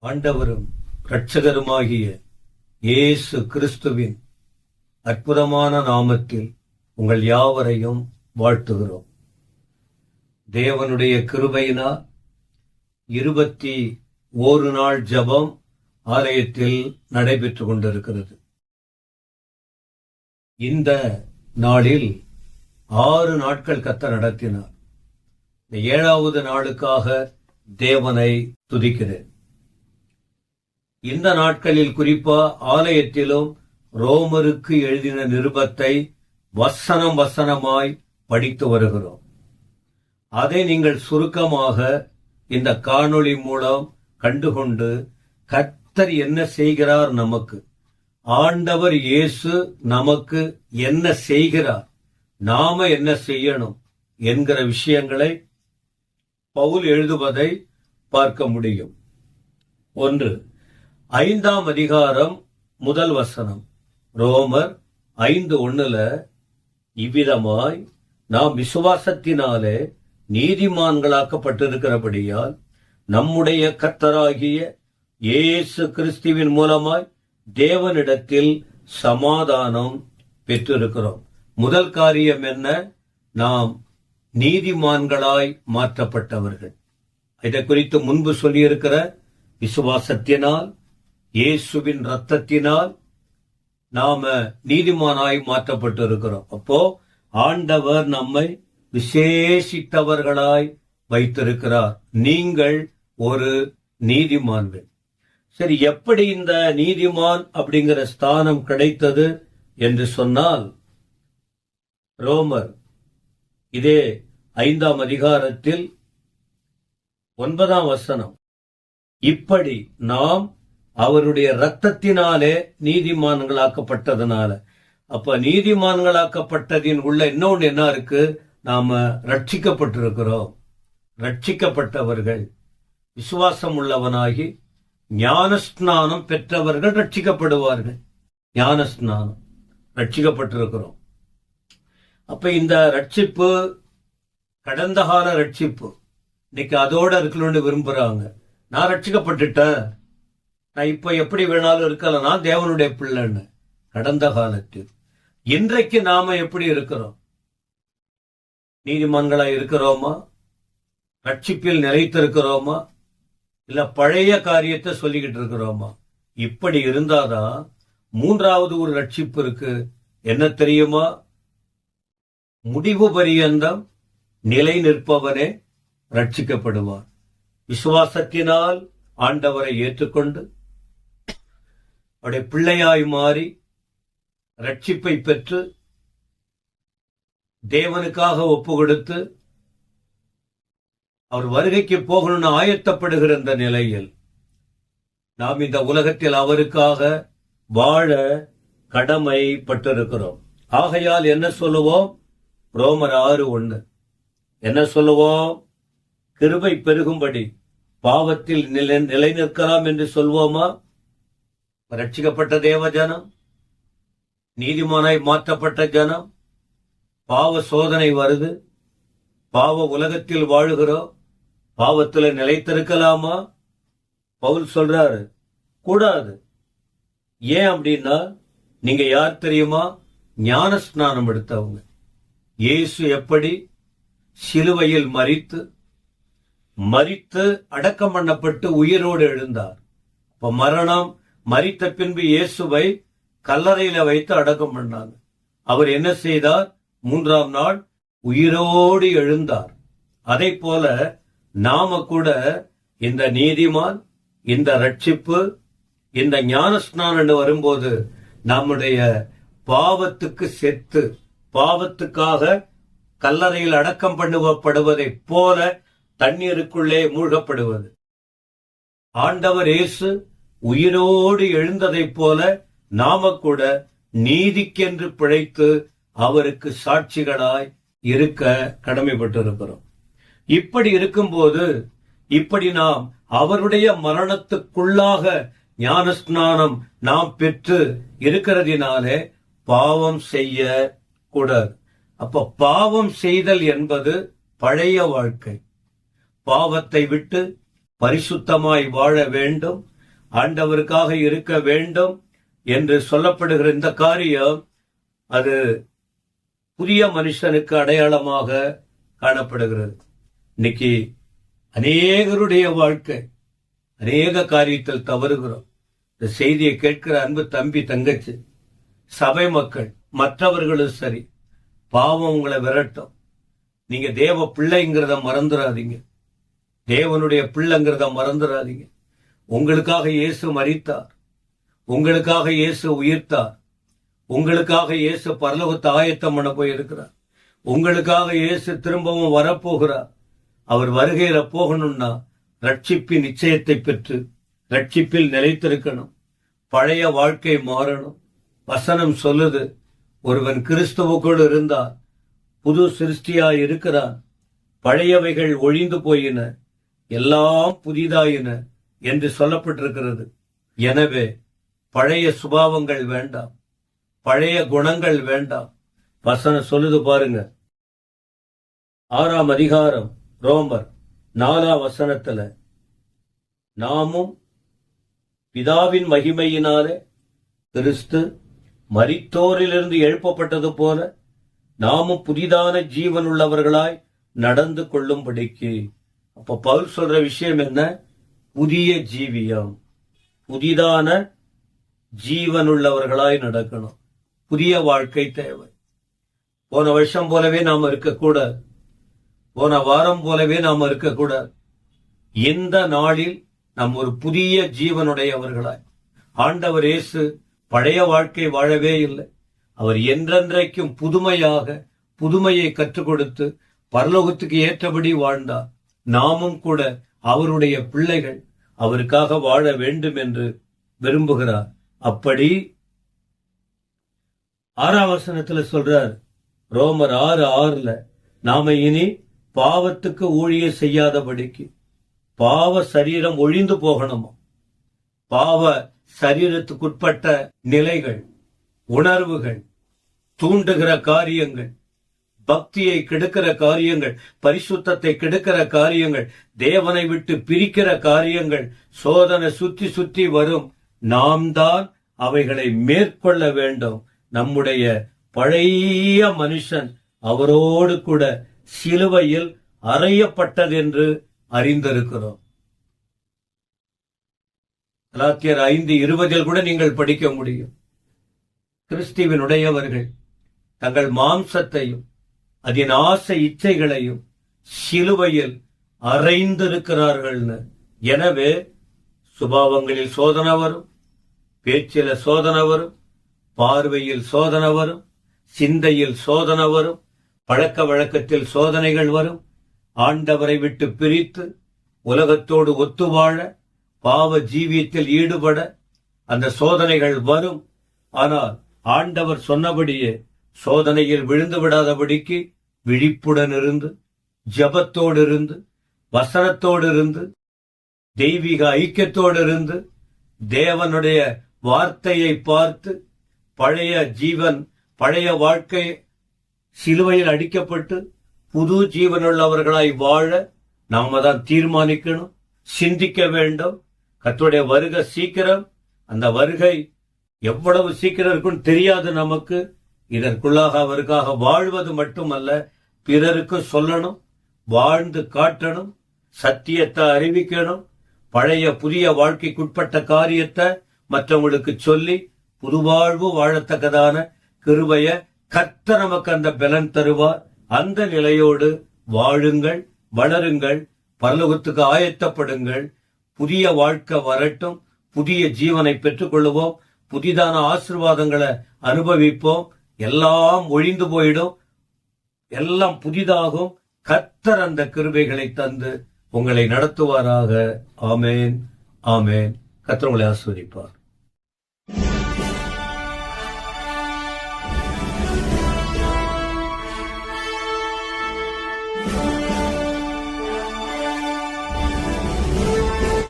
ஆண்டவரும் இரட்சகருமாகிய இயேசு கிறிஸ்துவின் அற்புதமான நாமத்தில் உங்கள் யாவரையும் வாழ்த்துகிறோம். தேவனுடைய கிருபையினால் 21 நாள் ஜெபம் ஆலயத்தில் நடைபெற்றுக் கொண்டிருக்கிறது. இந்த நாளில் 6 நாட்கள் கர்த்தர் நடத்தினார். இந்த 7வது நாளுக்காக தேவனை துதிக்கிறேன். இந்த நாட்களில் குறிப்பா ஆலயத்திலும் ரோமருக்கு எழுதின நிருபத்தை வசனம் வசனமாய் படித்து வருகிறோம். அதை நீங்கள் சுருக்கமாக இந்த காணொளி மூலம் கண்டுகொண்டு கர்த்தர் என்ன செய்கிறார், நமக்கு ஆண்டவர் இயேசு நமக்கு என்ன செய்கிறார், நாம என்ன செய்யணும் என்கிற விஷயங்களை பவுல் எழுதுவதை பார்க்க முடியும். 1 5ஆம் அதிகாரம் 1 வசனம். ரோமர் 5:1 இவ்விதமாய் நாம் விசுவாசத்தினாலே நீதிமான்களாக்கப்பட்டிருக்கிறபடியால் நம்முடைய கர்த்தராகிய இயேசு கிறிஸ்துவின் மூலமாய் தேவனிடத்தில் சமாதானம் பெற்றிருக்கிறோம். முதல் காரியம் என்ன? நாம் நீதிமான்களாய் மாற்றப்பட்டவர்கள். இதை குறித்து முன்பு சொல்லியிருக்கிற விசுவாசத்தினால், இயேசுவின் இரத்தத்தினால் நாம நீதிமானாய் மாற்றப்பட்டிருக்கிறோம். அப்போ ஆண்டவர் நம்மை விசேஷித்தவர்களாய் வைத்திருக்கிறார். நீங்கள் ஒரு நீதிமான்கள். சரி, எப்படி இந்த நீதிமான் அப்படிங்கிற ஸ்தானம் கிடைத்தது என்று சொன்னால், ரோமர் இதே 5ஆம் அதிகாரத்தில் 9ஆம் வசனம், இப்படி நாம் அவருடைய இரத்தத்தினாலே நீதிமான்களாக்கப்பட்டதுனால. அப்ப நீதிமான்களாக்கப்பட்டதின் உள்ள இன்னொன்று என்ன இருக்கு? நாம ரட்சிக்கப்பட்டிருக்கிறோம். ரட்சிக்கப்பட்டவர்கள், விசுவாசம் உள்ளவனாகி ஞானஸ்நானம் பெற்றவர்கள் ரட்சிக்கப்படுவார்கள். ஞானஸ்நானம், ரட்சிக்கப்பட்டிருக்கிறோம். அப்ப இந்த ரட்சிப்பு கடந்த கால ரட்சிப்பு. இன்னைக்கு அதோட இருக்கணும்னு விரும்புறாங்க. நான் ரட்சிக்கப்பட்டுட்டேன், நான் இப்ப எப்படி வேணாலும் இருக்கலாம், நான் தேவனுடைய பிள்ளைன்னு. கடந்த காலத்தில். இன்றைக்கு நாம எப்படி இருக்கிறோம்? நீதிமான்களா இருக்கிறோமா? ரட்சிப்பில் நிலைத்திருக்கிறோமா? இல்ல பழைய காரியத்தை சொல்லிக்கிட்டு இருக்கிறோமா? இப்படி இருந்தாதான் 3வது ஒரு ரட்சிப்பு இருக்கு. என்ன தெரியுமா? முடிவு பரியந்தம் நிலை நிற்பவனே ரட்சிக்கப்படுவார். விசுவாசத்தினால் ஆண்டவரை ஏற்றுக்கொண்டு அவருடைய பிள்ளையாய் மாறி ரட்சிப்பை பெற்று தேவனுக்காக ஒப்பு கொடுத்து அவர் வருகைக்கு போகணும்னு ஆயத்தப்படுகிற இந்த நிலையில் நாம் இந்த உலகத்தில் அவருக்காக வாழ கடமைப்பட்டிருக்கிறோம். ஆகையால் என்ன சொல்லுவோம்? ரோமர் 6:1 என்ன சொல்லுவோம்? கிருபை பெருகும்படி பாவத்தில் நிலை நிற்கலாம் என்று சொல்வோமா? ரட்சிக்கப்பட்ட தேவ ஜனம், நீதிமானாய் மாற்றப்பட்ட ஜனம், பாவ சோதனை வருது, பாவ உலகத்தில் வாழுகிறோம், பாவத்தில் நிலைத்திருக்கலாமா? பவுல் சொல்றாரு, கூடாது. ஏன் அப்படின்னா, நீங்க யார் தெரியுமா? ஞான ஸ்நானம் எடுத்தவங்க. இயேசு எப்படி சிலுவையில் மரித்து அடக்கம் பண்ணப்பட்டு உயிரோடு எழுந்தார். இப்ப மரணம், மரித்த பின்பு இயேசுவை கல்லறையில வைத்து அடக்கம் பண்ணாங்க. அவர் என்ன செய்தார்? 3ஆம் நாள் உயிரோடு எழுந்தார். அதை போல நாம கூட இந்த நீதிமான், இந்த ரட்சிப்பு, இந்த ஞானஸ்நானம் வரும்போது நம்முடைய பாவத்துக்கு செத்து, பாவத்துக்காக கல்லறையில் அடக்கம் பண்ணுவதைப் போல தண்ணீருக்குள்ளே மூழ்கப்படுவது. ஆண்டவர் இயேசு உயிரோடு எழுந்ததைப் போல நாம கூட நீதிக்கென்று பிழைத்து அவருக்கு சாட்சிகளாய் இருக்க கடமைப்பட்டிருக்கிறோம். இப்படி இருக்கும்போது, இப்படி நாம் அவருடைய மரணத்துக்குள்ளாக ஞானஸ்நானம் நாம் பெற்று இருக்கிறதினாலே பாவம் செய்ய கூடாது. அப்ப பாவம் செய்தல் என்பது பழைய வாழ்க்கை. பாவத்தை விட்டு பரிசுத்தமாய் வாழ வேண்டும். ஆண்டவருக்காக இருக்க வேண்டும் என்று சொல்லப்படுகிற இந்த காரியம் அது புதிய மனுஷனுக்கு அடையாளமாக காணப்படுகிறது. இன்னைக்கு அநேகருடைய வாழ்க்கை அநேக காரியத்தில் தவறுகிறோம். இந்த செய்தியை கேட்கிற அன்பு தம்பி, தங்கச்சி, சபை மக்கள், மற்றவர்களும் சரி, பாவம் உங்களை விரட்டும். நீங்க தேவ பிள்ளைங்கிறத மறந்துடாதீங்க. தேவனுடைய பிள்ளைங்கிறத மறந்துடாதீங்க. உங்களுக்காக இயேசு மரித்தார், உங்களுக்காக இயேசு உயிர்த்தார், உங்களுக்காக இயேசு பரலோகத்தை ஆயத்தம் பண்ண போயிருக்கிறார், உங்களுக்காக இயேசு திரும்பவும் வரப்போகிறார். அவர் வருகையில போகணும்னா ரட்சிப்பின் நிச்சயத்தை பெற்று ரட்சிப்பில் நிலைத்திருக்கணும். பழைய வாழ்க்கை மாறணும். வசனம் சொல்லுது, ஒருவன் கிறிஸ்துவுக்குள் இருந்தால் புது சிருஷ்டியாய் இருக்கிறான், பழையவைகள் ஒழிந்து போயின, எல்லாம் புதிதாயின என்று சொல்லப்பட்டிருக்கிறது. எனவே பழைய சுபாவங்கள் வேண்டாம், பழைய குணங்கள் வேண்டாம். வசனம் சொல்லுது பாருங்க, 6ஆம் அதிகாரம் ரோமர் 4ஆம் வசனத்துல, நாமும் பிதாவின் மகிமையினாலே கிறிஸ்து மரித்தோரிலிருந்து எழுப்பப்பட்டது போல நாமும் புதிதான ஜீவன் உள்ளவர்களாய் நடந்து கொள்ளும்படிக்கு. அப்ப பவுல் சொல்ற விஷயம் என்ன? புதிய ஜீவியம், புதிதான ஜீவன் உள்ளவர்களாய் நடக்கணும். புதிய வாழ்க்கை தேவை. போன வருஷம் போலவே நாம் இருக்கக்கூடாது, போன வாரம் போலவே நாம் இருக்கக்கூடாது. இந்த நாளில் நாம் ஒரு புதிய ஜீவனுடையவர்களாய், ஆண்டவர் இயேசு பழைய வாழ்க்கை வாழவே இல்லை. அவர் என்றென்றைக்கும் புதுமையை கற்றுக் கொடுத்து பரலோகத்துக்கு ஏற்றபடி வாழ்ந்தார். நாமும் கூட அவருடைய பிள்ளைகள், அவருக்காக வாழ வேண்டும் என்று விரும்புகிறார். அப்படி 6ஆம் வசனத்துல சொல்றார், ரோமர் 6:6, நாம இனி பாவத்துக்கு ஊழியம் செய்யாதபடிக்கு பாவ சரீரம் ஒழிந்து போகணுமா? பாவ சரீரத்துக்குட்பட்ட நிலைகள், உணர்வுகள், தூண்டுகிற காரியங்கள், பக்தியை கெடுக்கிற காரியங்கள், பரிசுத்தத்தை கெடுக்கிற காரியங்கள், தேவனை விட்டு பிரிக்கிற காரியங்கள் சோதனை சுற்றி சுற்றி வரும். நாம் தான் அவைகளை மேற்கொள்ள வேண்டும். நம்முடைய பழைய மனுஷன் அவரோடு கூட சிலுவையில் அறையப்பட்டதென்று அறிந்திருக்கிறோம். கலாத்தியர் 5:20 கூட நீங்கள் படிக்க முடியும். கிறிஸ்துவினுடையவர்கள் தங்கள் மாம்சத்தையும் அதன் ஆசை இச்சைகளையும் சிலுவையில் அறைந்திருக்கிறார்கள்னு. எனவே சுபாவங்களில் சோதனை வரும், பேச்சில சோதனை வரும், பார்வையில் சோதனை வரும், சிந்தையில் சோதனை வரும், பழக்க வழக்கத்தில் சோதனைகள் வரும். ஆண்டவரை விட்டு பிரித்து உலகத்தோடு ஒத்துவாழ, பாவ ஜீவியத்தில் ஈடுபட அந்த சோதனைகள் வரும். ஆனால் ஆண்டவர் சொன்னபடியே சோதனையில் விழுந்து விடாதபடிக்கு விழிப்புடன் இருந்து, ஜபத்தோடு இருந்து, வசனத்தோடு இருந்து, தெய்வீக ஐக்கியத்தோடு இருந்து, தேவனுடைய வார்த்தையை பார்த்து, பழைய ஜீவன், பழைய வாழ்க்கை சிலுவையில் அடிக்கப்பட்டு புது ஜீவனுள்ளவர்களாய் வாழ நாம தான் தீர்மானிக்கணும், சிந்திக்க வேண்டும். கர்த்தருடைய வருகை சீக்கிரம். அந்த வருகை எவ்வளவு சீக்கிரம் இருக்குன்னு தெரியாது நமக்கு. இதற்குள்ளாக அவருக்காக வாழ்வது மட்டுமல்ல, பிறருக்கு சொல்லணும், வாழ்ந்து காட்டணும், சத்தியத்தை அறிவிக்கணும், பழைய புதிய வாழ்க்கைக்குட்பட்ட காரியத்தை மற்றவங்களுக்கு சொல்லி புதுவாழ்வு வாழத்தக்கதான கிருபைய கர்த்தர் நமக்கு அந்த பலன் தருவார். அந்த நிலையோடு வாழுங்கள், வளருங்கள், பரலோகத்துக்கு ஆயத்தப்படுங்கள். புதிய வாழ்க்கை வரட்டும், புதிய ஜீவனை பெற்றுக் கொள்ளுவோம், புதிதான ஆசீர்வாதங்களை அனுபவிப்போம். எல்லாம் ஒழிந்து போயிடும், எல்லாம் புதிதாகும். கர்த்தர் அந்த கிருபைகளை தந்து உங்களை நடத்துவாராக. ஆமேன், ஆமேன். கர்த்தர் உங்களை ஆசீர்வதிப்பார்.